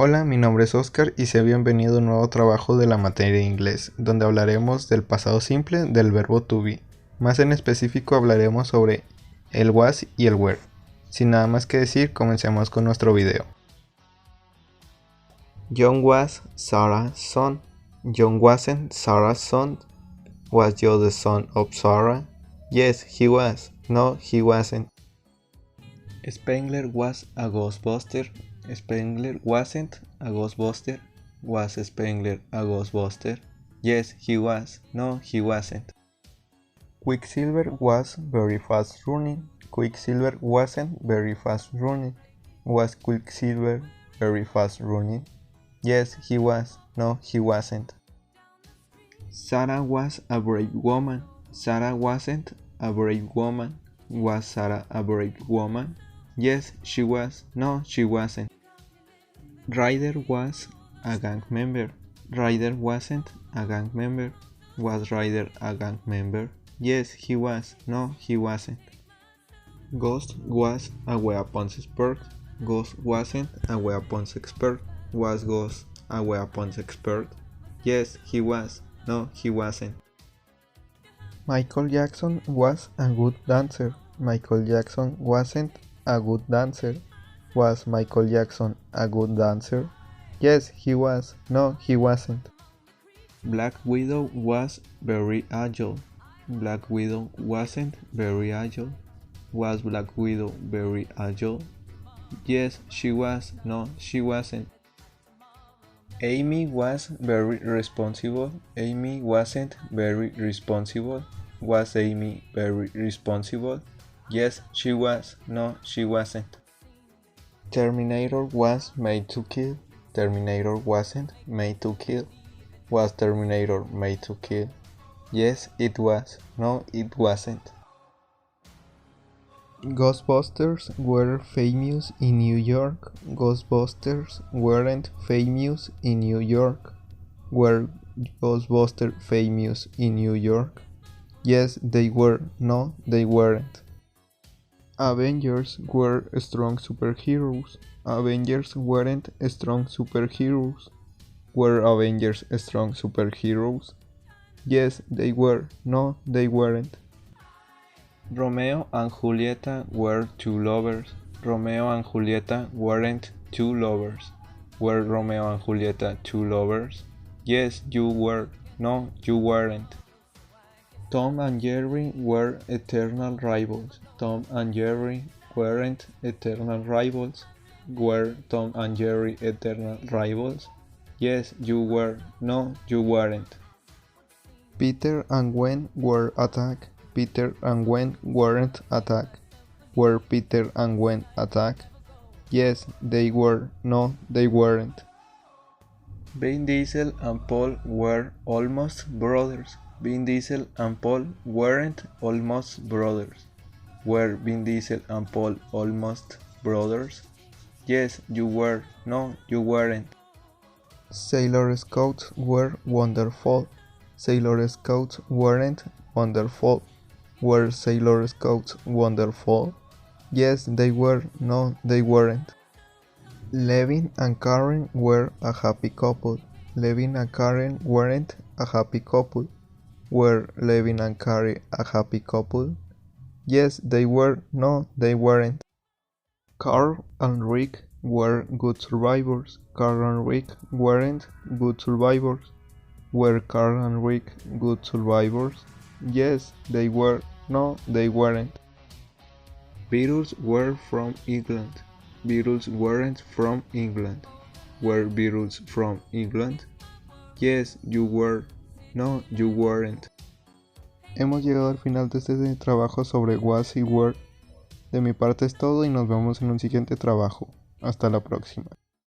Hola, mi nombre es Oscar y sea bienvenido a un nuevo trabajo de la materia de inglés, donde hablaremos del pasado simple del verbo to be. Más en específico hablaremos sobre el was y el were. Sin nada más que decir, comencemos con nuestro video. John was Sarah's son. John wasn't Sarah's son. Was John the son of Sarah? Yes, he was. No, he wasn't. Spengler was a ghostbuster. Spengler wasn't a ghostbuster. Was Spengler a ghostbuster? Yes, he was. No, he wasn't. Quicksilver was very fast running. Quicksilver wasn't very fast running. Was Quicksilver very fast running? Yes, he was. No, he wasn't. Sarah was a brave woman. Sarah wasn't a brave woman. Was Sarah a brave woman? Yes, she was. No, she wasn't. Ryder was a gang member. Ryder wasn't a gang member. Was Ryder a gang member? Yes, he was. No, he wasn't. Ghost was a weapons expert. Ghost wasn't a weapons expert. Was Ghost a weapons expert? Yes, he was. No, he wasn't. Michael Jackson was a good dancer. Michael Jackson wasn't a good dancer. Was Michael Jackson a good dancer? Yes, he was. No, he wasn't. Black Widow was very agile. Black Widow wasn't very agile. Was Black Widow very agile? Yes, she was. No, she wasn't. Amy was very responsible. Amy wasn't very responsible. Was Amy very responsible? Yes, she was. No, she wasn't. Terminator was made to kill. Terminator wasn't made to kill. Was Terminator made to kill? Yes, it was. No, it wasn't. Ghostbusters were famous in New York. Ghostbusters weren't famous in New York. Were Ghostbusters famous in New York? Yes, they were. No, they weren't. Avengers were strong superheroes. Avengers weren't strong superheroes. Were Avengers strong superheroes? Yes, they were. No, they weren't. Romeo and Julieta were two lovers. Romeo and Julieta weren't two lovers. Were Romeo and Julieta two lovers? Yes, you were. No, you weren't. Tom and Jerry were eternal rivals. Tom and Jerry weren't eternal rivals. Were Tom and Jerry eternal rivals? Yes, you were. No, you weren't. Peter and Gwen were attacked. Peter and Gwen weren't attacked. Were Peter and Gwen attacked? Yes, they were. No, they weren't. Vin Diesel and Paul were almost brothers. Vin Diesel and Paul weren't almost brothers. Were Vin Diesel and Paul almost brothers? Yes, you were. No, you weren't. Sailor Scouts were wonderful. Sailor Scouts weren't wonderful. Were Sailor Scouts wonderful? Yes, they were. No, they weren't. Levin and Karen were a happy couple. Levin and Karen weren't a happy couple. Were Levin and Karen a happy couple? Yes, they were. No, they weren't. Carl and Rick were good survivors. Carl and Rick weren't good survivors. Were Carl and Rick good survivors? Yes, they were. No, they weren't. Beatles were from England. Beatles weren't from England. Were Beatles from England? Yes, you were. No, you weren't. Hemos llegado al final de este trabajo sobre was y were. De mi parte es todo y nos vemos en un siguiente trabajo. Hasta la próxima.